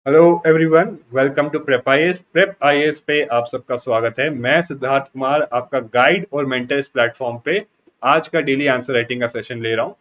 Hello everyone, welcome to Prep IAS. Prep IAS पे आप सबका स्वागत है। मैं सिद्धार्थ कुमार, आपका गाइड और मेंटर इस प्लेटफॉर्म पे आज का डेली आंसर राइटिंग का सेशन ले रहा हूँ।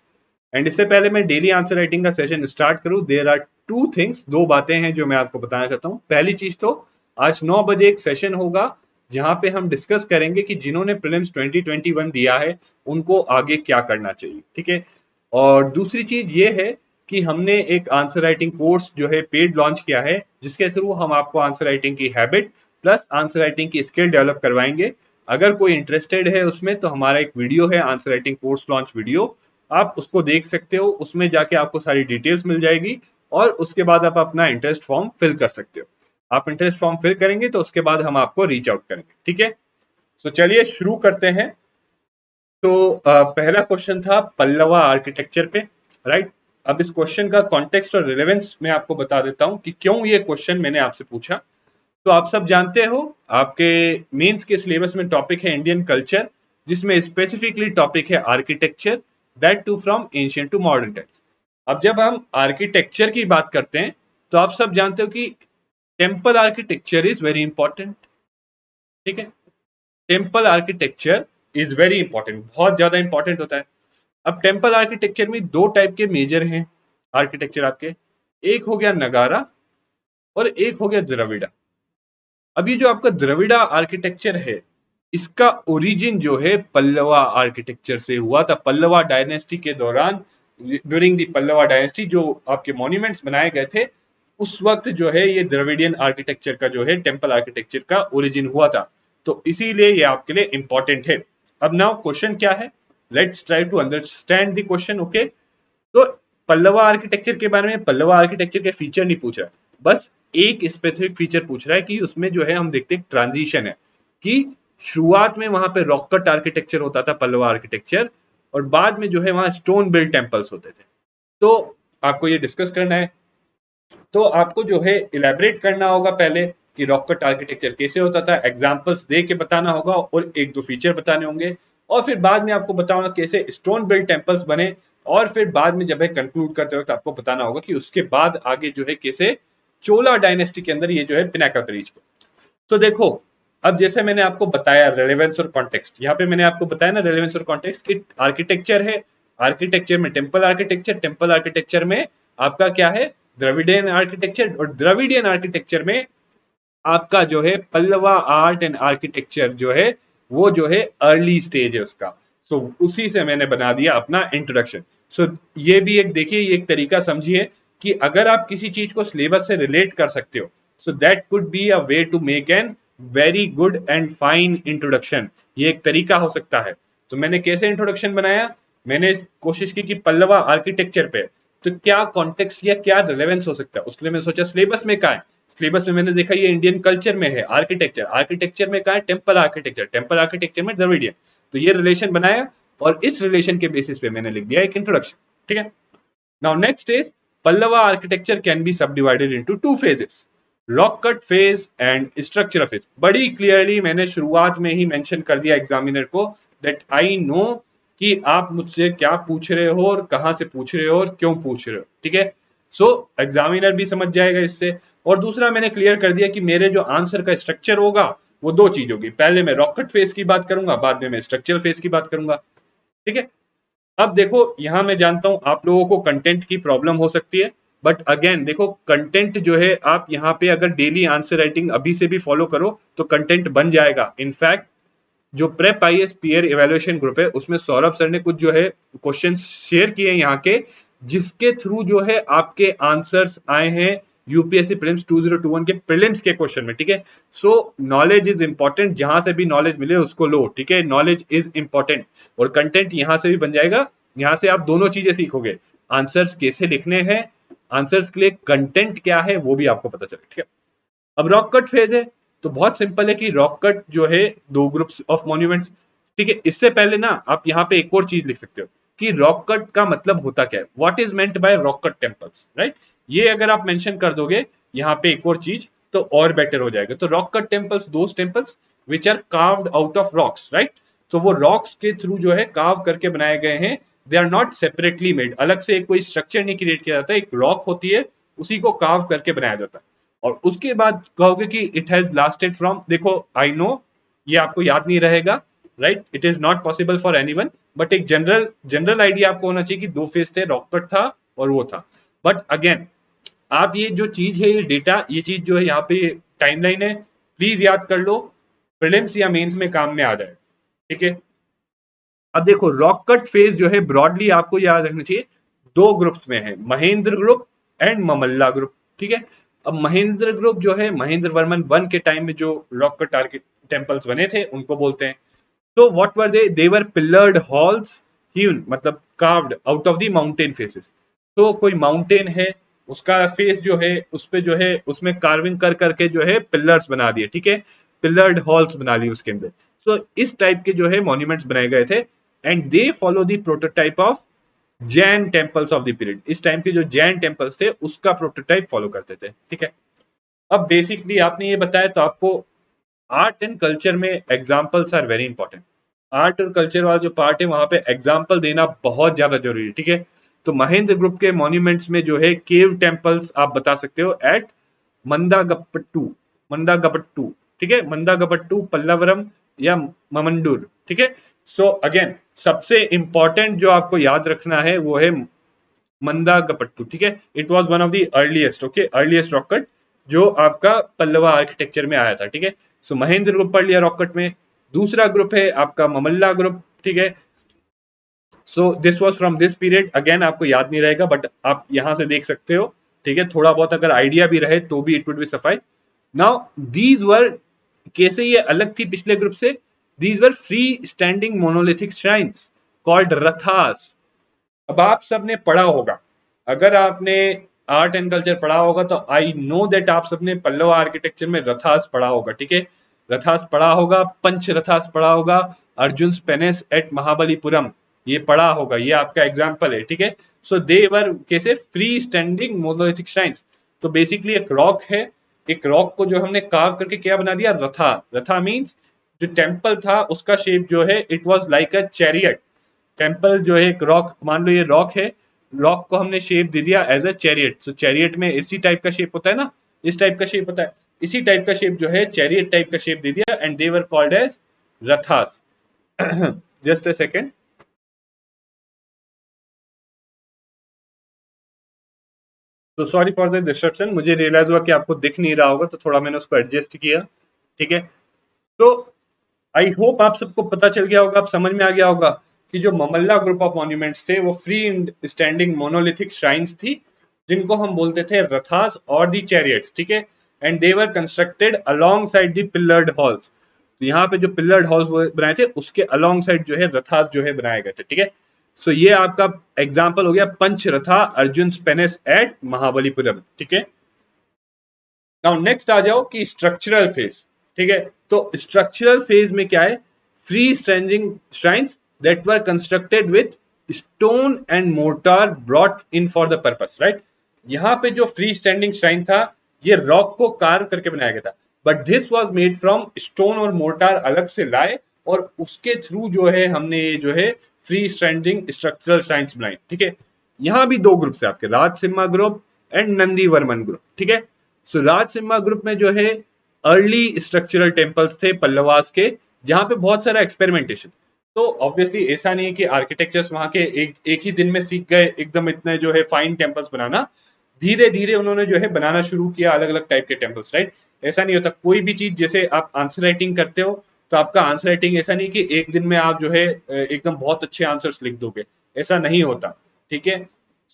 एंड इससे पहले मैं डेली आंसर राइटिंग का सेशन स्टार्ट करूँ, देयर आर टू थिंग्स, दो बातें हैं जो मैं आपको बताना चाहता हूँ। पहली चीज तो आज 9 बजे एक सेशन होगा जहाँ पे हम डिस्कस करेंगे कि जिन्होंने प्रीलिम्स 2021 दिया है उनको आगे क्या करना चाहिए, ठीक है। और दूसरी चीज ये है कि हमने एक आंसर राइटिंग कोर्स जो है पेड लॉन्च किया है, जिसके थ्रू हम आपको आंसर राइटिंग की हैबिट प्लस आंसर राइटिंग की स्किल डेवलप करवाएंगे। अगर कोई इंटरेस्टेड है उसमें तो हमारा एक वीडियो है answer writing course launch video, आप उसको देख सकते हो। उसमें जाके आपको सारी डिटेल्स मिल जाएगी और उसके बाद आप अपना इंटरेस्ट फॉर्म फिल कर सकते हो। आप इंटरेस्ट फॉर्म फिल करेंगे तो उसके बाद हम आपको रीच आउट करेंगे, ठीक है। तो चलिए शुरू करते हैं। तो पहला क्वेश्चन था पल्लवा आर्किटेक्चर पे, राइट। अब इस क्वेश्चन का कॉन्टेक्स्ट और रिलेवेंस मैं आपको बता देता हूं कि क्यों ये क्वेश्चन मैंने आपसे पूछा। तो आप सब जानते हो, आपके मेंस के सिलेबस में टॉपिक है इंडियन कल्चर, जिसमें स्पेसिफिकली टॉपिक है architecture, that too from ancient to modern times. अब जब हम आर्किटेक्चर की बात करते हैं तो आप सब जानते हो कि temple architecture is very important, ठीक है। Temple architecture is very important, बहुत ज्यादा इंपॉर्टेंट होता है। अब टेम्पल आर्किटेक्चर में दो टाइप के मेजर हैं आर्किटेक्चर आपके, एक हो गया नगारा और एक हो गया द्रविड़ा। अब ये जो आपका द्रविड़ा आर्किटेक्चर है, इसका ओरिजिन जो है पल्लवा आर्किटेक्चर से हुआ था। पल्लवा डायनेस्टी के दौरान, ड्यूरिंग दी पल्लवा डायनेस्टी जो आपके मॉन्यूमेंट्स बनाए गए थे, उस वक्त जो है ये द्रविडियन आर्किटेक्चर का जो है टेम्पल आर्किटेक्चर का ओरिजिन हुआ था। तो इसीलिए ये आपके लिए इंपॉर्टेंट है। अब नाउ क्वेश्चन क्या है, let's try to understand the question, okay. तो पल्लवा आर्किटेक्चर के बारे में, पल्लवा आर्किटेक्चर के फीचर नहीं पूछ रहा है, बस एक स्पेसिफिक फीचर पूछ रहा है कि उसमें जो है हम देखते हैं ट्रांजिशन है कि शुरुआत में वहां पे रॉक कट आर्किटेक्चर होता था पल्लवा आर्किटेक्चर, और बाद में जो है वहां स्टोन बिल्ड टेम्पल्स होते थे। तो आपको ये डिस्कस करना है, तो आपको जो है इलेबरेट करना होगा पहले कि रॉक कट आर्किटेक्चर कैसे होता था, एग्जांपल्स दे के बताना होगा और एक दो फीचर बताने होंगे। और फिर बाद में आपको बताऊंगा कैसे स्टोन बिल्ड टेम्पल्स बने। और फिर बाद में जब है कंक्लूड करते वक्त आपको बताना होगा कि उसके बाद आगे जो है कैसे चोला डायनेस्टी के अंदर ये जो है पिनाकल रीच को। तो देखो, अब जैसे मैंने आपको बताया रेलेवेंस और कॉन्टेक्स्ट, यहाँ पे मैंने आपको बताया ना रेलेवेंस और कॉन्टेक्स्ट की, आर्किटेक्चर है, आर्किटेक्चर में टेम्पल आर्किटेक्चर, टेम्पल आर्किटेक्चर में आपका क्या है द्रविडियन आर्किटेक्चर, और द्रविडियन आर्किटेक्चर में आपका जो है पल्लवा आर्ट एंड आर्किटेक्चर जो है वो जो है अर्ली स्टेज है उसका। सो उसी से मैंने बना दिया अपना इंट्रोडक्शन। सो ये भी एक देखिए, ये एक तरीका समझिए कि अगर आप किसी चीज को सिलेबस से रिलेट कर सकते हो, so that could be a way to make an very good and fine introduction. ये एक तरीका हो सकता है। तो मैंने कैसे इंट्रोडक्शन बनाया, मैंने कोशिश की कि पल्लवा आर्किटेक्चर पे तो क्या कॉन्टेक्स्ट या क्या रिलेवेंस हो सकता है, उसके लिए मैंने सोचा सिलेबस में क्या है। सिलेबस में मैंने देखा ये इंडियन कल्चर में है आर्किटेक्चर, आर्किटेक्चर में क्या है टेम्पल आर्किटेक्चर, टेम्पल आर्किटेक्चर में द्रविडियन। तो ये रिलेशन बनाया और इस रिलेशन के बेसिस पे मैंने लिख दिया एक इंट्रोडक्शन, ठीक है। Now next is Pallava architecture can be sub divided into two phases, rock cut phase and structural phase. बड़ी क्लियरली मैंने शुरुआत में ही मेंशन कर दिया एग्जामिनर को दैट आई नो कि आप मुझसे क्या पूछ रहे हो और कहां से पूछ रहे हो और क्यों पूछ रहे हो, ठीक है। सो एग्जामिनर भी समझ जाएगा इससे। और दूसरा मैंने क्लियर कर दिया कि मेरे जो आंसर का स्ट्रक्चर होगा वो दो चीज होगी, पहले मैं रॉकेट फेज की बात करूंगा, बाद में मैं स्ट्रक्चरल फेज की बात करूंगा, ठीक है। अब देखो, यहां मैं जानता हूं आप लोगों को कंटेंट की प्रॉब्लम हो सकती है, बट अगेन देखो कंटेंट जो है आप यहाँ पे अगर डेली आंसर राइटिंग अभी से भी फॉलो करो तो कंटेंट बन जाएगा। इनफैक्ट जो prep IAS peer evaluation group है उसमें सौरभ सर ने कुछ जो है क्वेश्चंस शेयर किए हैं यहाँ के, जिसके थ्रू जो है आपके आंसर्स आए हैं यूपीएससी प्रीलिम्स 2021 के प्रीलिम्स के क्वेश्चन में, ठीक है। सो नॉलेज इज इंपॉर्टेंट, जहां से भी नॉलेज मिले उसको लो, ठीक है। नॉलेज इज इंपॉर्टेंट और कंटेंट यहां से भी बन जाएगा। यहां से आप दोनों चीजें सीखोगे, आंसर्स कैसे लिखने हैं, आंसर्स के लिए कंटेंट क्या है वो भी आपको पता चले, ठीक है। अब रॉक कट फेज है, तो बहुत सिंपल है कि रॉक कट जो है दो ग्रुप्स ऑफ मॉन्यूमेंट्स, ठीक है। इससे पहले ना आप यहाँ पे एक और चीज लिख सकते हो कि रॉक कट का मतलब होता क्या है, what is meant by rock cut temples, right. ये अगर आप मेंशन कर दोगे यहाँ पे एक और चीज तो और बेटर हो जाएगा। तो rock cut temples those temples which are carved out of rocks, right. तो वो रॉक्स के थ्रू जो है कार्व करके बनाए गए हैं, they are not separately made, अलग से कोई स्ट्रक्चर नहीं क्रिएट किया जाता है, एक रॉक होती है उसी को कार्व करके बनाया जाता है। और उसके बाद कहोगे कि इट हैज लास्टेड फ्रॉम, देखो आई नो ये आपको याद नहीं रहेगा, right, it is not possible for anyone, but एक जनरल जनरल आइडिया आपको होना चाहिए कि दो फेज थे, रॉकेट था और वो था। बट अगेन आप ये जो चीज है, ये डेटा, ये चीज जो है यहाँ पे टाइमलाइन है, प्लीज याद कर लो, प्रीलिम्स या मेंस में काम में आ जाए, ठीक है। अब देखो रॉक कट फेज जो है ब्रॉडली आपको याद रखना चाहिए, दो ग्रुप्स में है, Mahendra group and Mamalla group, ठीक है। अब महेंद्र ग्रुप जो है, महेंद्र वर्मन वन के टाइम में जो रॉक कट टेम्पल्स बने थे उनको बोलते हैं। तो what were they were pillared halls hewn, मतलब carved out of the mountain faces. तो कोई माउंटेन है, उसका फेस जो है उस पे जो है उसमें कार्विंग कर करके जो है पिलर्स बना दिए, ठीक है, पिलर्ड हॉल्स बना ली उसके अंदर। सो इस टाइप के जो है मॉन्यूमेंट्स बनाए गए थे, and they follow the prototype of Jain temples of the period. इस टाइम के जो जैन टेम्पल्स थे उसका प्रोटोटाइप फॉलो करते थे, ठीक है। अब बेसिकली आपने ये बताया, तो आपको आर्ट एंड कल्चर में examples are very important. Art और कल्चर वाला जो पार्ट है वहां पे एग्जाम्पल देना बहुत ज्यादा जरूरी है, ठीक है। तो महेंद्र ग्रुप के मॉन्यूमेंट्स में जो है केव टेम्पल्स आप बता सकते हो एट मंदागपट्टू, मंदागपट्टू, ठीक है, मंदागपट्टू, पल्लवरम या ममंडूर, ठीक है। सो अगेन सबसे इंपॉर्टेंट जो आपको याद रखना है वो है मंदागपट्टू, ठीक है। It was one of the earliest, okay, earliest rocket जो आपका पल्लवा आर्किटेक्चर में आया था, ठीक है। सो महेंद्र ग्रुप पढ़ लिया रॉकेट में। दूसरा ग्रुप है आपका ममल्ला ग्रुप, ठीक है। So this was from this period, again आपको याद नहीं रहेगा बट आप यहां से देख सकते हो, ठीक है, थोड़ा बहुत अगर आइडिया भी रहे तो भी it would be suffice. Now these were, कैसे ये अलग थी पिछले ग्रुप से, these were free standing monolithic shrines called rathas. अब आप सबने पढ़ा होगा, अगर आपने आर्ट एंड कल्चर पढ़ा होगा तो आई नो दैट आप सबने पल्लव आर्किटेक्चर में रथास पढ़ा होगा, ठीक है। रथास पढ़ा होगा, पंच रथास पढ़ा होगा, अर्जुन पेनेस एट महाबलीपुरम ये पढ़ा होगा, ये आपका एग्जाम्पल है, ठीक है। सो दे वर कैसे फ्री स्टैंडिंग मोनोलिथिक श्राइन्स। तो बेसिकली एक रॉक है, एक रॉक को जो हमने कार्व करके क्या बना दिया, रथा। रथा मीन्स जो टेम्पल था उसका शेप जो है it was like a chariot. Temple जो है एक रॉक, मान लो ये रॉक है, रॉक को हमने शेप दे दिया as a chariot. So chariot में इसी टाइप का शेप होता है ना, इस टाइप का शेप होता है, इसी टाइप का शेप जो है चैरियट टाइप का शेप दे दिया, and they were called as rathas. Just a second. तो सॉरी फॉर द डिस्ट्रप्शन, मुझे रियलाइज हुआ कि आपको दिख नहीं रहा होगा तो थोड़ा मैंने उसको एडजस्ट किया, ठीक है। तो आई होप आप सबको पता चल गया होगा, आप समझ में आ गया होगा कि जो ममल्ला ग्रुप ऑफ मॉन्यूमेंट्स थे वो फ्री स्टैंडिंग मोनोलिथिक श्राइन्स थी, जिनको हम बोलते थे रथास और दी चैरियट्स, ठीक है। And they were constructed along side the pillared halls. तो यहाँ पे जो पिलर्ड हॉल्स बनाए थे उसके अलोंग साइड जो है रथास जो है बनाए गए थे, ठीक है। सो ये आपका एग्जाम्पल हो गया पंच रथा अर्जुन पेनेस एट महाबलीपुरम, ठीक है। नाउ नेक्स्ट आ जाओ कि स्ट्रक्चरल फेज, ठीक है। तो स्ट्रक्चरल फेज में क्या है, free standing shrines that were constructed with stone and mortar brought in for the purpose, right. यहाँ पे जो फ्री स्टैंडिंग श्राइन था ये रॉक को कार्व करके बनाया गया था, but this was made from stone और मोर्टार अलग से लाए, और उसके थ्रू जो है हमने ये जो है फ्री स्टैंडिंग स्ट्रक्चरल श्राइन्स बनाई, ठीक है। यहाँ भी दो ग्रुप है आपके, Rajasimha group and Nandivarman group, ठीक है। सो राज सिम्हा ग्रुप में जो है अर्ली स्ट्रक्चरल टेम्पल्स थे पल्लवास के, जहां पे बहुत सारा एक्सपेरिमेंटेशन। तो ऑब्वियसली ऐसा नहीं है कि आर्किटेक्चर्स वहां के एक ही दिन में सीख गए एकदम इतने जो है फाइन टेम्पल्स बनाना, धीरे धीरे उन्होंने जो है बनाना शुरू किया अलग अलग टाइप के टेम्पल्स, राइट। ऐसा नहीं होता कोई भी चीज, जैसे आप आंसर राइटिंग करते हो तो आपका आंसर राइटिंग ऐसा नहीं कि एक दिन में आप जो है एकदम बहुत अच्छे आंसर्स लिख दोगे, ऐसा नहीं होता, ठीक है।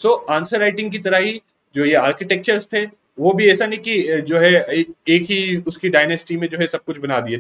सो आंसर राइटिंग की तरह ही जो ये आर्किटेक्चर्स थे वो भी ऐसा नहीं कि जो है एक ही उसकी डायनेस्टी में जो है सब कुछ बना दिए,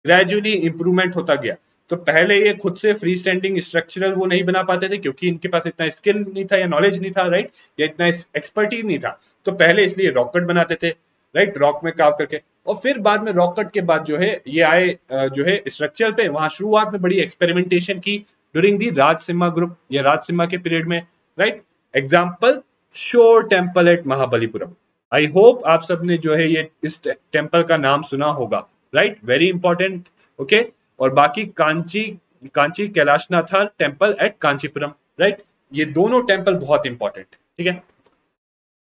ग्रेजुअली इंप्रूवमेंट होता गया। तो पहले ये खुद से फ्री स्टैंडिंग स्ट्रक्चरल वो नहीं बना पाते थे क्योंकि इनके पास इतना स्किल नहीं था या नॉलेज नहीं था, राइट, या इतना एक्सपर्टीज नहीं था। तो पहले इसलिए रॉकेट बनाते थे, राइट, रॉक में कार्व करके। और फिर बाद में रॉकेट के बाद जो है ये आए जो है स्ट्रक्चर पे, वहां शुरुआत में बड़ी एक्सपेरिमेंटेशन की during the Raj Simha group या राज सिम्हा के पीरियड में, राइट। एग्जाम्पल शोर temple at Mahabalipuram. I hope आप सबने जो है ये इस टेम्पल का नाम सुना होगा, राइट, वेरी इंपॉर्टेंट, ओके। और बाकी Kanchi, Kanchi Kailashnath temple at Kanchipuram, right, ये दोनों टेम्पल बहुत इंपॉर्टेंट, ठीक है।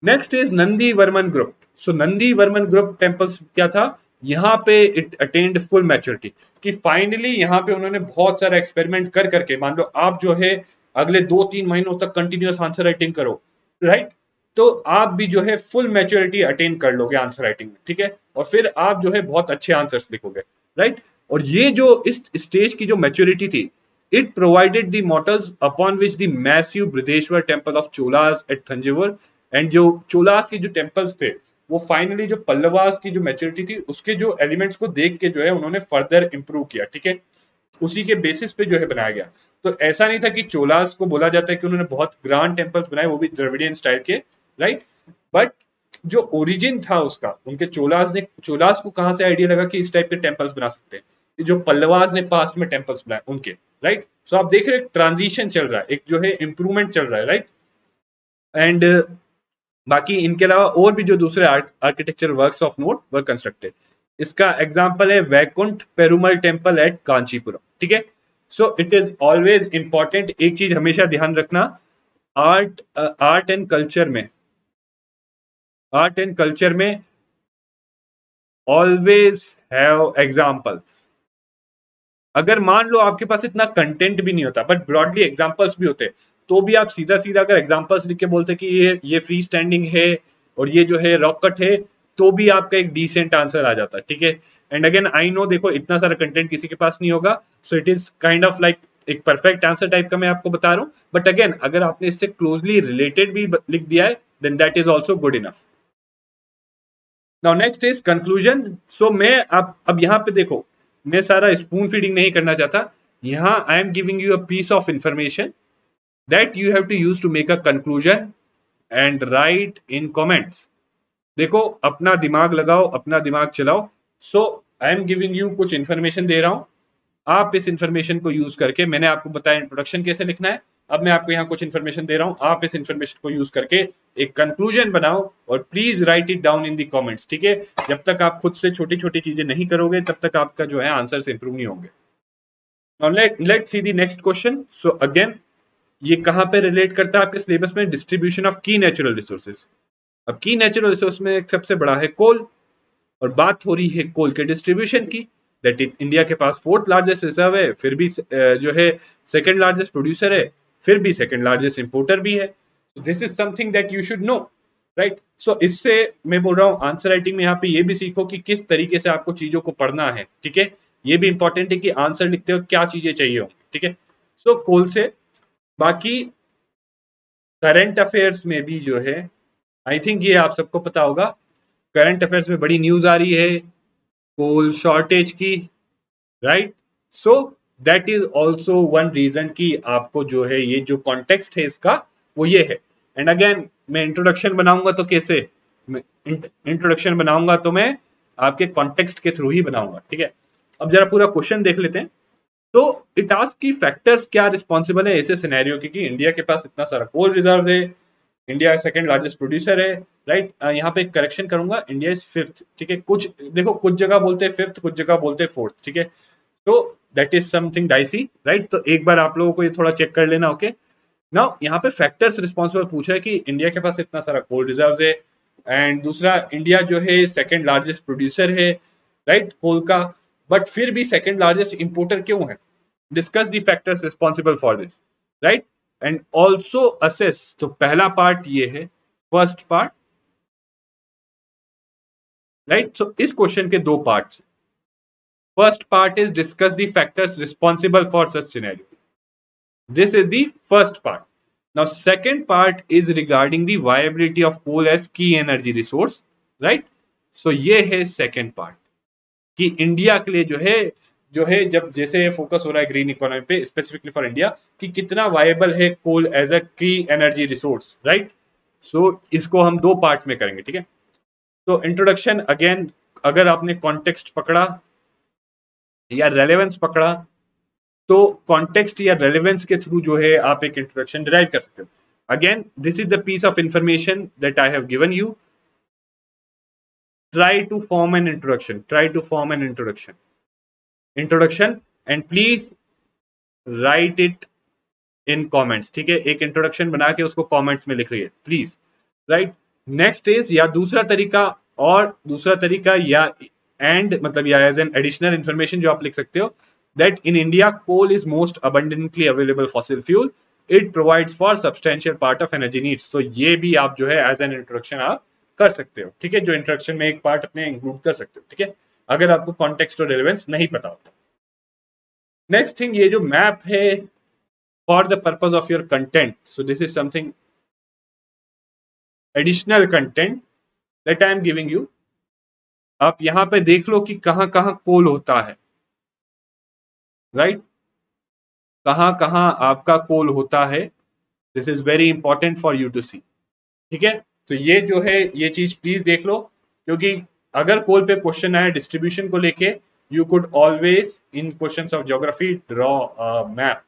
Next is Nandi Varman group. So Nandi Varman group temples क्या था, यहाँ पे इट अटेंड फुल मैच्योरिटी, कि फाइनली यहाँ पे उन्होंने बहुत सारा एक्सपेरिमेंट कर करके, मान लो आप जो है अगले 2-3 महीनों तक कंटिन्यूअस आंसर राइटिंग करो, राइट, तो आप भी जो है फुल मैच्योरिटी अटेन कर लोगे आंसर राइटिंग में, ठीक है, और फिर आप जो है बहुत अच्छे आंसर्स लिखोगे, राइट। और ये जो इस स्टेज की जो मैच्योरिटी थी, it provided the models upon which the massive Brihadeeswara temple of Cholas at Thanjavur, and जो चोलास के जो टेम्पल्स थे, वो फाइनली जो पल्लवास की जो मैच्योरिटी थी उसके जो एलिमेंट्स को देख के जो है उन्होंने फर्दर इंप्रूव किया, ठीक है, उसी के बेसिस पे जो है बनाया गया। तो ऐसा नहीं था कि चोलास को बोला जाता है कि उन्होंने बहुत ग्रांड टेम्पल्स बनाए, वो भी द्रविडियन स्टाइल के, राइट, बट जो ओरिजिन था उसका, उनके चोलास को कहां से आइडिया लगा कि इस टाइप के टेम्पल्स बना सकते हैं, जो पल्लवास ने पास्ट में टेम्पल्स बनाए उनके, राइट। सो आप देख रहे हैं ट्रांजिशन चल रहा है, एक जो है इंप्रूवमेंट चल रहा है, राइट। एंड बाकी इनके अलावा और भी जो दूसरे architecture works of note were constructed. इसका एग्जांपल है वैकुंठ पेरुमल टेम्पल एट कांचीपुरम, ठीक है। So it is always important, एक चीज हमेशा ध्यान रखना, आर्ट आर्ट एंड कल्चर में, आर्ट एंड कल्चर में ऑलवेज हैव एग्जांपल्स। अगर मान लो आपके पास इतना कंटेंट भी नहीं होता बट ब्रॉडली एग्जांपल्स भी होते, तो भी आप सीधा सीधा अगर एग्जांपल्स लिख के बोलते कि ये फ्री स्टैंडिंग है और ये जो है रॉक कट है, तो भी आपका एक डिसेंट आंसर आ जाता, ठीक है। एंड अगेन आई नो, देखो इतना सारा कंटेंट किसी के पास नहीं होगा, so it is kind of like एक परफेक्ट आंसर टाइप का मैं आपको बता रहा हूं, बट अगेन अगर आपने इससे क्लोजली रिलेटेड भी लिख दिया है then that is also good enough. Now next is conclusion. So मैं अब यहाँ पे देखो, मैं सारा स्पून फीडिंग नहीं करना चाहता, यहाँ I am giving you a piece of information that you have to use to make a conclusion and write in comments. देखो अपना दिमाग लगाओ, अपना दिमाग चलाओ। So I am giving you कुछ इंफॉर्मेशन दे रहा हूं, आप इस इंफॉर्मेशन को यूज करके, मैंने आपको बताया इंट्रोडक्शन कैसे लिखना है, अब मैं आपको यहाँ कुछ इंफॉर्मेशन दे रहा हूँ, आप इस इंफॉर्मेशन को यूज करके एक कंक्लूजन बनाओ और please write it down in the comments, ठीक है। जब तक आप खुद से छोटी छोटी चीजें नहीं करोगे तब तक आपका जो है आंसर इंप्रूव नहीं होंगे। Now let's see the next question. So again, ये कहां पे रिलेट करता है आपके सिलेबस में, डिस्ट्रीब्यूशन ऑफ की नेचुरल रिसोर्सेज। अब की नेचुरल रिसोर्स में एक सबसे बड़ा है कोल, और बात हो रही है कोल के डिस्ट्रीब्यूशन की, दैट इज इंडिया के पास फोर्थ लार्जेस्ट रिजर्व है, फिर भी जो है सेकंड लार्जेस्ट प्रोड्यूसर है, फिर भी सेकंड लार्जेस्ट इंपोर्टर भी है। This is something that you should know, right. So इससे मैं बोल रहा हूँ आंसर राइटिंग में यहाँ पे ये भी सीखो कि किस तरीके से आपको चीजों को पढ़ना है, ठीक है। ये भी इंपॉर्टेंट है कि आंसर लिखते हो क्या चीजें चाहिए होंगी, ठीक है। सो कोल से बाकी करंट अफेयर्स में भी जो है, आई थिंक ये आप सबको पता होगा, करंट अफेयर्स में बड़ी न्यूज आ रही है कोल शॉर्टेज की, right. So that is also one reason कि आपको जो है ये जो कॉन्टेक्स्ट है इसका वो ये है। एंड अगेन मैं इंट्रोडक्शन बनाऊंगा तो कैसे, इंट्रोडक्शन बनाऊंगा तो मैं आपके कॉन्टेक्स्ट के थ्रू ही बनाऊंगा, ठीक है। अब जरा पूरा क्वेश्चन देख लेते हैं। तो इट आस्क की फैक्टर्स क्या रिस्पॉन्सिबल है ऐसे सिनेरियो की कि इंडिया के पास इतना सारा कोल रिजर्व है, इंडिया सेकंड लार्जेस्ट प्रोड्यूसर है, राइट। यहाँ पे करेक्शन करूंगा, इंडिया इज फिफ्थ, ठीक है। कुछ देखो कुछ जगह बोलते हैं फिफ्थ, कुछ जगह बोलते हैं फोर्थ, ठीक है। तो that is something dicey, right. तो एक बार आप लोगों को ये थोड़ा चेक कर लेना, ओके। नाउ यहाँ पे फैक्टर्स रिस्पॉन्सिबल पूछा है कि इंडिया के पास इतना सारा कोल रिजर्व है, एंड दूसरा इंडिया जो है सेकंड लार्जेस्ट प्रोड्यूसर है, राइट, कोल का, बट फिर भी सेकंड लार्जेस्ट इंपोर्टर क्यों है, discuss the factors responsible for this, right, and also assess. तो पहला पार्ट ये है, फर्स्ट पार्ट, राइट। सो इस क्वेश्चन के दो parts, first part is discuss the factors responsible for such scenario, this is the first part. Now second part is regarding the viability of coal as key energy resource, right? So ये है second part कि India के लिए जो है जब जैसे focus हो रहा है ग्रीन इकोनॉमी पे स्पेसिफिकली फॉर इंडिया, कि कितना वायबल है कोल एज अ की एनर्जी रिसोर्स, राइट। सो इसको हम दो पार्ट में करेंगे, ठीक है। तो इंट्रोडक्शन अगेन, अगर आपने कॉन्टेक्स्ट पकड़ा या रेलेवेंस पकड़ा, तो कॉन्टेक्स्ट या रेलेवेंस के थ्रू जो है आप एक इंट्रोडक्शन डिराइव कर सकते हो। Again this is the piece of information that I have given you, try to form an introduction, try to form an introduction and please write it in comments, ठीक है। एक इंट्रोडक्शन बना के उसको comments में लिखिए प्लीज, राइट। नेक्स्ट इज, या दूसरा तरीका और दूसरा तरीका या एंड मतलब या एज एन एडिशनल इंफॉर्मेशन जो आप लिख सकते हो that in India coal is most abundantly available fossil fuel, it provides for substantial part of energy needs. तो ये भी आप जो है एज एन इंट्रोडक्शन आप कर सकते हो, ठीक है, जो इंट्रोडक्शन में एक पार्ट अपने इंक्लूड कर सकते हो, ठीक है, अगर आपको कॉन्टेक्स्ट और रेलेवेंस नहीं पता होता। नेक्स्ट थिंग, ये जो मैप है for the purpose of your content, so this is something additional content that I am giving you. आप यहां पे देख लो कि कहां कहां कोल होता है, राइट, कहां कहां आपका कोल होता है। This is very important for you to see, ठीक है। तो ये जो है ये चीज प्लीज देख लो, क्योंकि अगर कोल पे क्वेश्चन आए डिस्ट्रीब्यूशन को लेके, you could always in questions of geography draw map.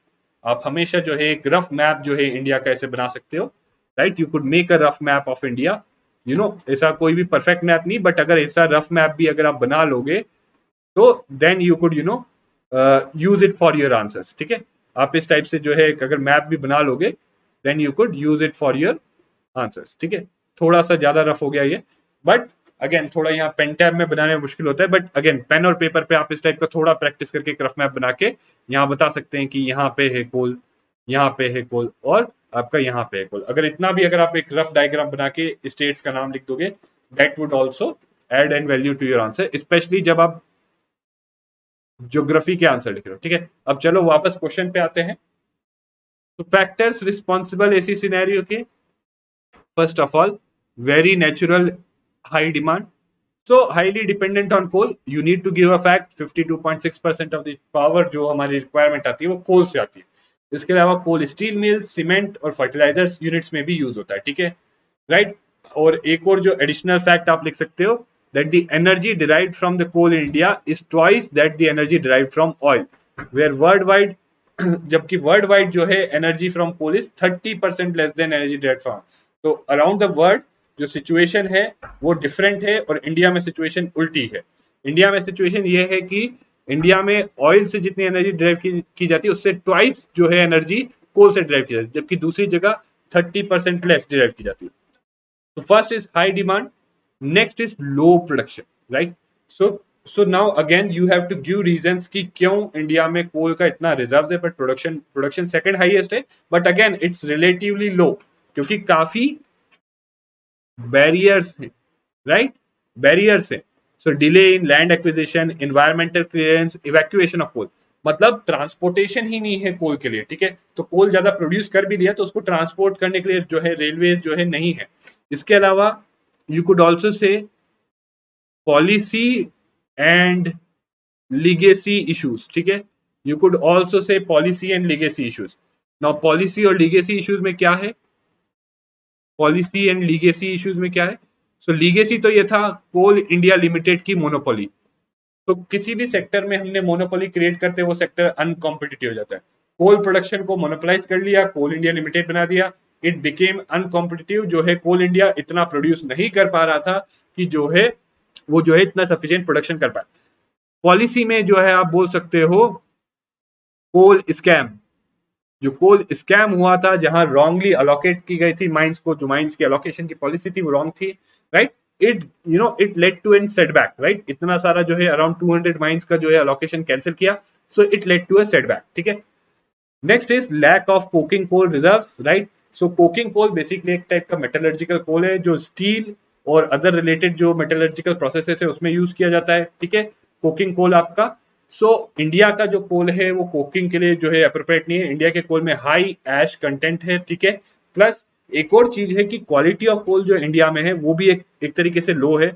आप हमेशा जो है एक रफ मैप जो है इंडिया का ऐसे बना सकते हो, right, you could make a rough map of India, you know, ऐसा कोई भी परफेक्ट मैप नहीं, बट अगर ऐसा रफ मैप भी अगर आप बना लोगे तो then you could you know use it for your answers, ठीक है। आप इस टाइप से जो है अगर मैप भी बना लोगे then you could use it for your answers, ठीक है। थोड़ा सा ज्यादा रफ हो गया ये, बट अगेन थोड़ा यहाँ पेन टैब में बनाने में मुश्किल होता है, बट अगेन पेन और पेपर पे आप इस टाइप का थोड़ा प्रैक्टिस करके एक रफ मैप बना के यहाँ बता सकते हैं कि यहाँ पे है कोल, यहाँ पे है कोल और आपका यहाँ पे है कोल। अगर इतना भी अगर आप एक रफ डायग्राम बना के स्टेट्स का नाम लिख दोगे that would also add and value to your answer, specially जब आप ज्योग्राफी के आंसर लिख रहे हो, ठीक है। अब चलो वापस क्वेश्चन पे आते हैं। तो फैक्टर्स रिस्पॉन्सिबल ऐसी सिनेरियो के, first of all very natural high demand, so highly dependent on coal, you need to give a fact 52.6% of the power जो हमारी रिक्वायरमेंट आती है वो कोल से आती है। इसके अलावा कोल स्टील मिल, सीमेंट और फर्टिलाइजर्स यूनिट्स में भी यूज होता है, ठीक है, राइट। और एक और जो एडिशनल फैक्ट आप लिख सकते हो that the energy derived from the coal in India is twice that the energy derived from oil, where worldwide जबकि वर्ल्ड वाइड जो है energy from coal is 30% less than energy direct from. तो around the world जो situation है वो different है और India में सिचुएशन उल्टी है। इंडिया में सिचुएशन ये है कि इंडिया में ऑयल से जितनी एनर्जी ड्राइव की जाती है उससे ट्वाइस जो है एनर्जी कोल से ड्राइव की जाती है, जबकि दूसरी जगह 30% लेस ड्राइव की जाती है। तो first is high demand, next is low production, right. So now again you have to give reasons कि क्यों इंडिया में कोल का इतना रिजर्व है बट प्रोडक्शन सेकंड हाईएस्ट है, but again it's relatively low क्योंकि काफी बैरियर्स हैं, राइट, बैरियर्स हैं। So delay in land acquisition, environmental clearance, evacuation of coal, मतलब ट्रांसपोर्टेशन ही नहीं है कोल के लिए, ठीक है। तो कोल ज्यादा प्रोड्यूस कर भी लिया तो उसको ट्रांसपोर्ट करने के लिए जो है रेलवे जो है नहीं है। इसके अलावा you could also say policy and legacy issues, ठीक है, you could also say policy and legacy issues. Now policy और लीगेसी इश्यूज में क्या है, पॉलिसी एंड लीगेसी इश्यूज में क्या है। सो लीगेसी तो ये था कोल इंडिया लिमिटेड की मोनोपोली, तो किसी भी सेक्टर में हमने मोनोपोली क्रिएट करते वो सेक्टर अनकॉम्पिटिटिव हो जाता है। कोल प्रोडक्शन को मोनोपोलाइज कर लिया, कोल इंडिया लिमिटेड बना दिया, इट बिकेम अनकॉम्पिटिटिव, जो है कोल इंडिया इतना प्रोड्यूस नहीं कर पा रहा था कि जो है वो जो है इतना सफिशिएंट प्रोडक्शन कर पाए। पॉलिसी में जो है आप बोल सकते हो कोल स्कैम, जो कोल स्कैम हुआ था जहां रॉन्गली अलोकेट की गई थी माइंस को, जो माइंस की अलोकेशन की पॉलिसी थी वो रॉन्ग थी, right. It you know it led to an setback, right, इतना सारा जो है अराउंड 200 माइंस का जो है अलोकेशन कैंसिल किया, so it led to a setback, ठीक है। Next is lack of coking coal reserves, right. So coking coal basically एक टाइप का मेटलर्जिकल कोल है जो स्टील और अदर रिलेटेड जो मेटलर्जिकल प्रोसेसेस है उसमें यूज किया जाता है, ठीक है, कोकिंग कोल आपका। सो इंडिया का जो कोल है वो कोकिंग के लिए जो है अप्रोप्रिएट नहीं है। इंडिया के कोल में हाई ऐश कंटेंट है, ठीक है, प्लस एक और चीज है कि क्वालिटी ऑफ कोल जो इंडिया में है वो भी एक तरीके से लो है।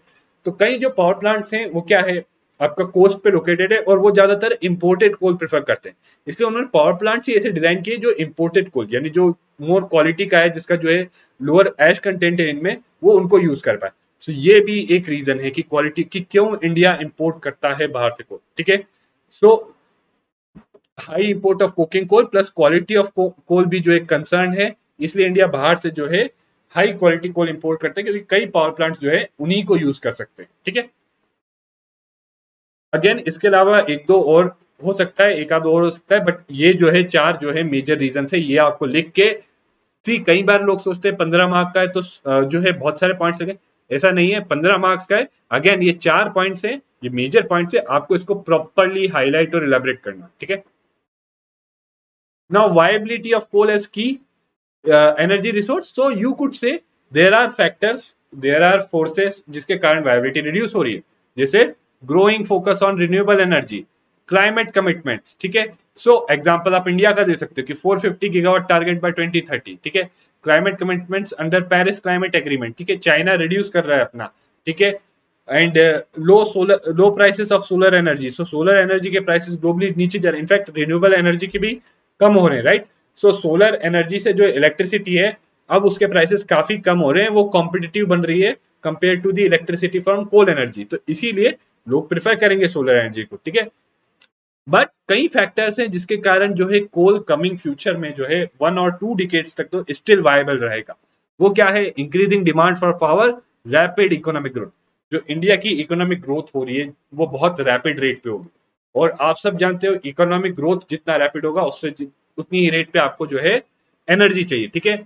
तो कई जो पावर प्लांट्स हैं वो क्या है आपका कोस्ट पे लोकेटेड है और वो ज्यादातर इंपोर्टेड कोल प्रेफर करते हैं, इसलिए उन्होंने पावर प्लांट्स ही ऐसे डिजाइन किए जो इंपोर्टेड कोल यानी जो मोर क्वालिटी का है, जिसका जो है लोअर ऐश कंटेंट है इनमें, वो उनको यूज कर पाए। सो ये भी एक रीजन है कि क्वालिटी की क्यों इंडिया इंपोर्ट करता है बाहर से कोल, ठीक है। So high import of coking coal plus quality of coal भी जो एक कंसर्न है, इसलिए इंडिया बाहर से जो है हाई क्वालिटी कोल इंपोर्ट करते हैं क्योंकि कई पावर प्लांट्स जो है उन्हीं को यूज कर सकते हैं, ठीक है। अगेन इसके अलावा एक दो और हो सकता है, एक आध और हो सकता है, बट ये जो है चार जो है मेजर रीजन है, ये आपको लिख के, कई बार लोग सोचते हैं 15 मार्क का है तो जो है बहुत सारे पॉइंट्स लगे, ऐसा नहीं है, 15 मार्क्स का है। अगेन ये 4 पॉइंट्स हैं, ये मेजर पॉइंट्स है, आपको इसको प्रॉपरली हाईलाइट और इलेबोरेट करना, ठीक है। Now viability of coal as key energy resource, so you could say there are factors, there are forces जिसके कारण वायबिलिटी रिड्यूस हो रही है, जैसे growing focus on renewable energy, climate commitments, ठीक है। सो एग्जांपल आप इंडिया का दे सकते हो कि 450 गीगावाट टारगेट बाय 2030, ठीक है। Climate commitments under Paris climate agreement, ठीक है, चाइना रिड्यूस कर रहा है अपना, ठीक है। And low prices of solar energy, so solar energy के प्राइसेस ग्लोबली नीचे जा रहे हैं, इनफैक्ट रिन्यूएबल एनर्जी के भी कम हो रहे हैं, राइट। सो सोलर एनर्जी से जो इलेक्ट्रिसिटी है अब उसके प्राइसेस काफी कम हो रहे हैं, वो कॉम्पिटिटिव बन रही है compare to the electricity from coal energy, तो इसीलिए लोग प्रेफर करेंगे सोलर एनर्जी को, ठीक है। बट कई फैक्टर्स हैं जिसके कारण जो है कोल कमिंग फ्यूचर में जो है 1 और 2 डिकेड्स तक तो स्टिल वायबल रहेगा। वो क्या है? Increasing demand for power, rapid economic growth. जो इंडिया की इकोनॉमिक ग्रोथ हो रही है वो बहुत रैपिड रेट पे होगी, और आप सब जानते हो इकोनॉमिक ग्रोथ जितना रैपिड होगा उससे उतनी ही रेट पे आपको जो है एनर्जी चाहिए, ठीक है।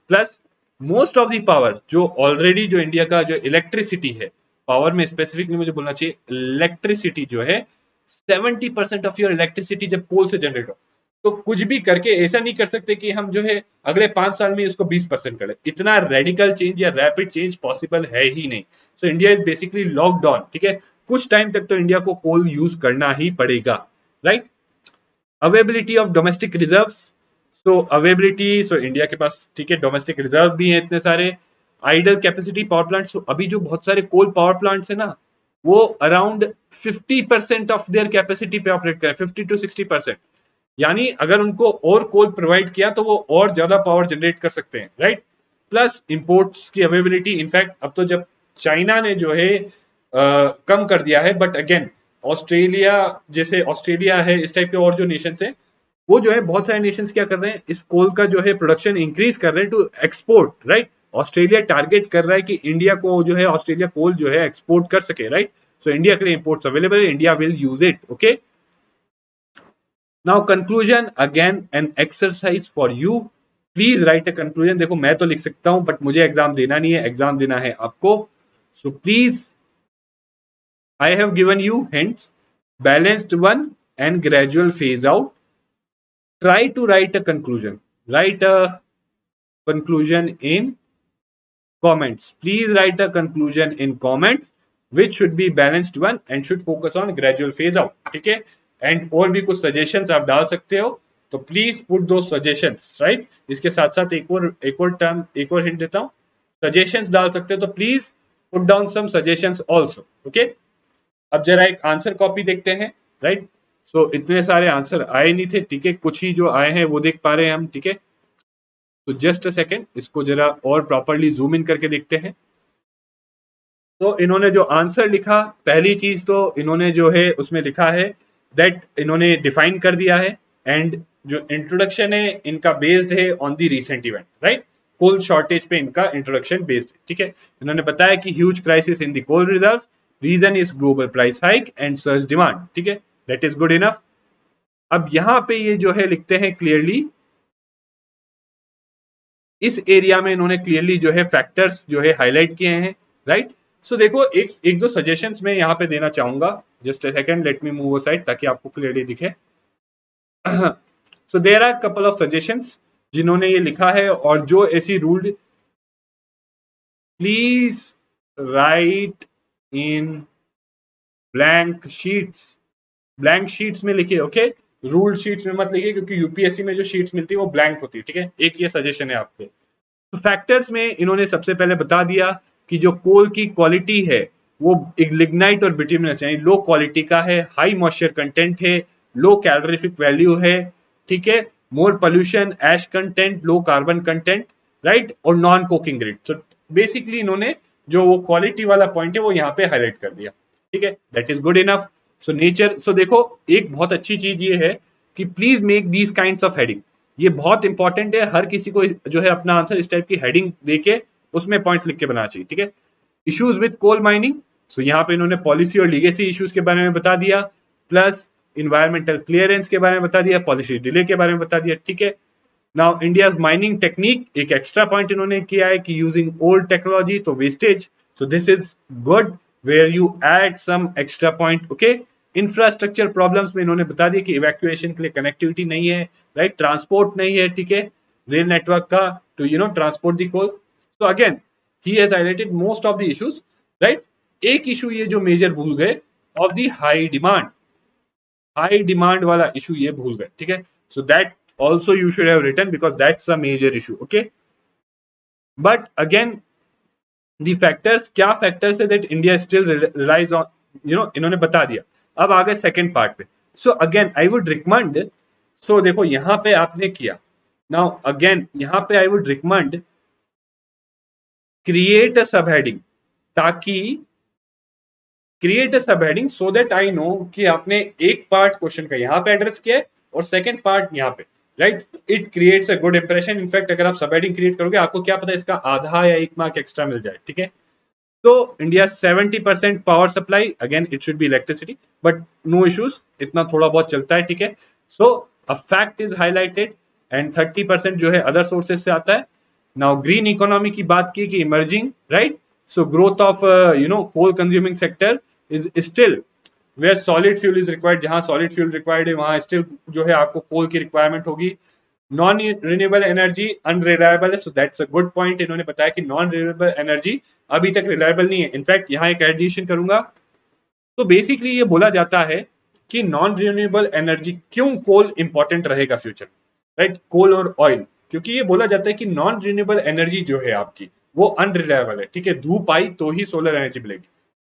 Plus most of the power जो ऑलरेडी जो इंडिया का जो इलेक्ट्रिसिटी है, पावर में स्पेसिफिकली मुझे बोलना चाहिए, इलेक्ट्रिसिटी जो है 70% ऑफ योर इलेक्ट्रिसिटी जब कोल से जनरेट हो, तो कुछ भी करके ऐसा नहीं कर सकते कि हम जो है अगले 5 साल में इसको 20% करें। इतना रेडिकल चेंज या रैपिड चेंज पॉसिबल है ही नहीं। So India is basically locked on, ठीक है। कुछ टाइम तक तो इंडिया को कोल यूज करना ही पड़ेगा, right. Availability of domestic reserve, so availability, so India के पास, ठीक है, डोमेस्टिक रिजर्व भी है इतने सारे। आइडल कैपेसिटी पावर प्लांट्स, अभी जो बहुत सारे कोल पावर प्लांट्स है ना, वो अराउंड 50% ऑफ देयर कैपेसिटी पे ऑपरेट करें, 50 to 60%। यानी अगर उनको और कोल प्रोवाइड किया तो वो और ज्यादा पावर जनरेट कर सकते हैं, राइट। प्लस इंपोर्ट्स की अवेबिलिटी, इनफैक्ट अब तो जब चाइना ने जो है कम कर दिया है, बट अगेन ऑस्ट्रेलिया, जैसे ऑस्ट्रेलिया है, इस टाइप के और जो नेशंस है, वो जो है बहुत सारे नेशंस क्या कर रहे हैं, इस कोल का जो है प्रोडक्शन इंक्रीज कर रहे हैं to export, right. Australia target कर रहा है कि इंडिया को जो है ऑस्ट्रेलिया कोल जो है एक्सपोर्ट कर सके, राइट। सो इंडिया के लिए इंपोर्ट्स अवेलेबल है, India will use it, okay. Now conclusion, again an exercise for you, please right a conclusion. देखो मैं तो लिख सकता हूं बट मुझे एग्जाम देना नहीं है, एग्जाम देना है आपको। So please, I have given you hints, balanced one and gradual phase out. Try to write a conclusion. Write a conclusion in comments. Please write a conclusion in comments which should be balanced one and should focus on gradual phase out. ठीक है? And और भी कुछ suggestions आप डाल सकते हो, तो please put those suggestions, right? इसके साथ साथ एक और hint देता हूँ, suggestions डाल सकते हो, तो please put down some suggestions also. Okay? अब जरा एक आंसर कॉपी देखते हैं, राइट। सो इतने सारे आंसर आए नहीं थे, ठीक है, कुछ ही जो आए हैं वो देख पा रहे हैं हम, ठीक है। तो जस्ट अ सेकेंड, इसको जरा और प्रॉपरली जूम इन करके देखते हैं। तो इन्होंने जो आंसर लिखा, पहली चीज तो इन्होंने जो है उसमें लिखा है दैट इन्होंने डिफाइन कर दिया है, एंड जो इंट्रोडक्शन है इनका बेस्ड है on the recent event, right. Coal shortage पे इनका इंट्रोडक्शन बेस्ड है, ठीक है। इन्होंने बताया कि huge crisis in the coal reserves, reason is global price hike and surge demand, ठीक है, दैट इज गुड इनफ। अब यहां पे ये जो है लिखते हैं क्लियरली, इस एरिया में इन्होंने क्लियरली जो है फैक्टर्स जो है हाईलाइट किए हैं, राइट। सो देखो एक दो सजेशंस मैं यहाँ पे देना चाहूंगा, just a second, let me move aside ताकि आपको क्लियरली दिखे। So there are couple of suggestions जिन्होंने ये लिखा है, और जो ऐसी ruled, please write in blank sheets, blank sheets में लिखिए, ओके। रूल्ड शीट्स में मत लिखिए, क्योंकि यूपीएससी में जो शीट्स मिलती है वो ब्लैंक होती है, ठीक है। एक ये सजेशन है आपके। तो फैक्टर्स में इन्होंने सबसे पहले बता दिया कि जो कोल की क्वालिटी है वो लिग्नाइट और बिटुमिनस यानी लो क्वालिटी का है, हाई मॉइस्चर कंटेंट है, लो कैलोरीफिक वैल्यू है, ठीक है, more pollution, ash content, low carbon content, right, और non coking grade. So basically इन्होंने जो वो क्वालिटी वाला पॉइंट है वो यहाँ पे हाईलाइट कर दिया, ठीक है, that is good enough. So nature, so देखो एक बहुत अच्छी चीज ये है कि please make these kinds of heading, ये बहुत इंपॉर्टेंट है, हर किसी को जो है अपना आंसर इस टाइप की हेडिंग देके उसमें पॉइंट्स लिख के बनाना चाहिए, ठीक है। इश्यूज विद कोल माइनिंग, सो यहाँ पे इन्होंने पॉलिसी और लीगेसी इश्यूज के बारे में बता दिया, प्लस इन्वायरमेंटल क्लियरेंस के बारे में बता दिया, पॉलिसी डिले के बारे में बता दिया, ठीक है। नाउ इंडियाज माइनिंग टेक्निक, एक एक्स्ट्रा पॉइंट इन्होंने किया है कि यूजिंग ओल्ड टेक्नोलॉजी, तो wastage, So this is good where you add some extra point. Okay, infrastructure problems में इन्होंने बता दिया कि इवैक्यूएशन के लिए कनेक्टिविटी नहीं है, राइट, ट्रांसपोर्ट नहीं है, ठीक है, रेल नेटवर्क का to transport the coal. So again he has highlighted most of the issues, right. एक इशू ये जो मेजर भूल गए ऑफ द हाई डिमांड वाला इशू ये भूल गए, ठीक है. So that also you should have written because that's a major issue. Okay, but again the factors, क्या factors है that India still relies on, इन्होंने बता दिया. अब आ गए सेकेंड पार्ट पे. So again I would recommend, so देखो यहां पे आपने किया, नाउ अगेन यहां पे I would recommend create a sub heading, ताकि create a sub heading so that I know कि आपने एक पार्ट क्वेश्चन का यहां पे एड्रेस किया है और सेकेंड पार्ट यहां पे, right. It creates a good impression. In fact अगर आप सब हेडिंग क्रिएट करोगे आपको क्या पता इसका आधा या एक मार्क एक्स्ट्रा मिल जाए, ठीक है. तो India 70% power supply, again it should be electricity, but no issues, इतना थोड़ा बहुत चलता है, ठीक है. So a fact is highlighted and 30% जो है अदर सोर्सेज से आता है. नाउ ग्रीन इकोनॉमी की बात की कि emerging, right. So growth of coal consuming sector is still where solid fuel is required. जहां सॉलिड फ्यूल रिक्वायर्ड है वहां स्टिल जो है आपको कोल की रिक्वायरमेंट होगी. नॉन रिन्यूएबल एनर्जी अनरिलायबल है. So that's a good point. इन्होंने बताया कि नॉन रिन्यूएबल एनर्जी अभी तक रिलायबल नहीं है. इनफैक्ट यहाँ एक एडिशन करूंगा. तो बेसिकली ये बोला जाता है कि नॉन रिन्यूएबल एनर्जी क्यों कोल इंपॉर्टेंट रहेगा फ्यूचर, राइट, कोल और ऑयल, क्योंकि ये बोला जाता है कि नॉन रिन्यूएबल एनर्जी जो है आपकी वो अनरिलायबल है, ठीक है. धूप आई तो ही सोलर एनर्जी मिलेगी.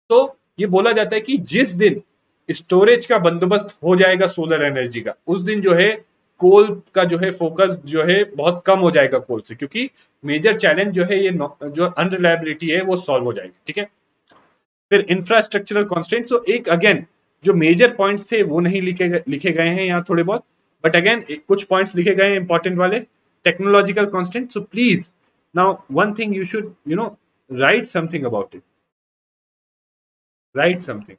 तो ये बोला जाता है कि जिस दिन स्टोरेज का बंदोबस्त हो जाएगा सोलर एनर्जी का, उस दिन जो है कोल का जो है फोकस जो है बहुत कम हो जाएगा कोल से, क्योंकि मेजर चैलेंज जो है ये जो अनरिलायबिलिटी है वो सॉल्व हो जाएगी, ठीक है. फिर इंफ्रास्ट्रक्चरल कॉन्स्टेंट. सो एक अगेन जो मेजर पॉइंट्स थे वो नहीं लिखे गए हैं यहाँ थोड़े बहुत, बट अगेन कुछ पॉइंट्स लिखे गए हैं इंपॉर्टेंट वाले. Technological constant. So please now one thing you should write something about it, write something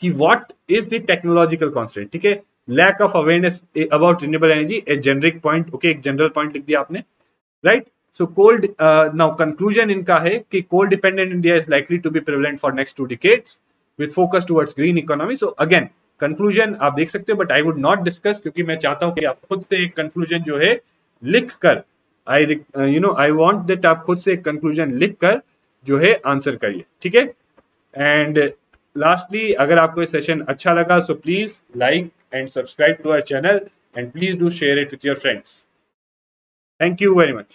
कि what is the technological constant, ठीक है. Lack of awareness about renewable energy, a generic point. Okay, एक general point लिख दिया आपने, right. So coal now conclusion इनका है कि coal dependent India is likely to be prevalent for next 2 decades with focus towards green economy. So again conclusion आप देख सकते हो, but I would not discuss, क्योंकि मैं चाहता हूं कि आप खुद से एक कंक्लूजन जो है लिख कर, आई वांट दैट आप खुद से एक कंक्लूजन लिख कर जो है आंसर करिए, ठीक है. एंड लास्टली, अगर आपको ये सेशन अच्छा लगा so please like and subscribe to our channel and please do share it with your friends. Thank you very much.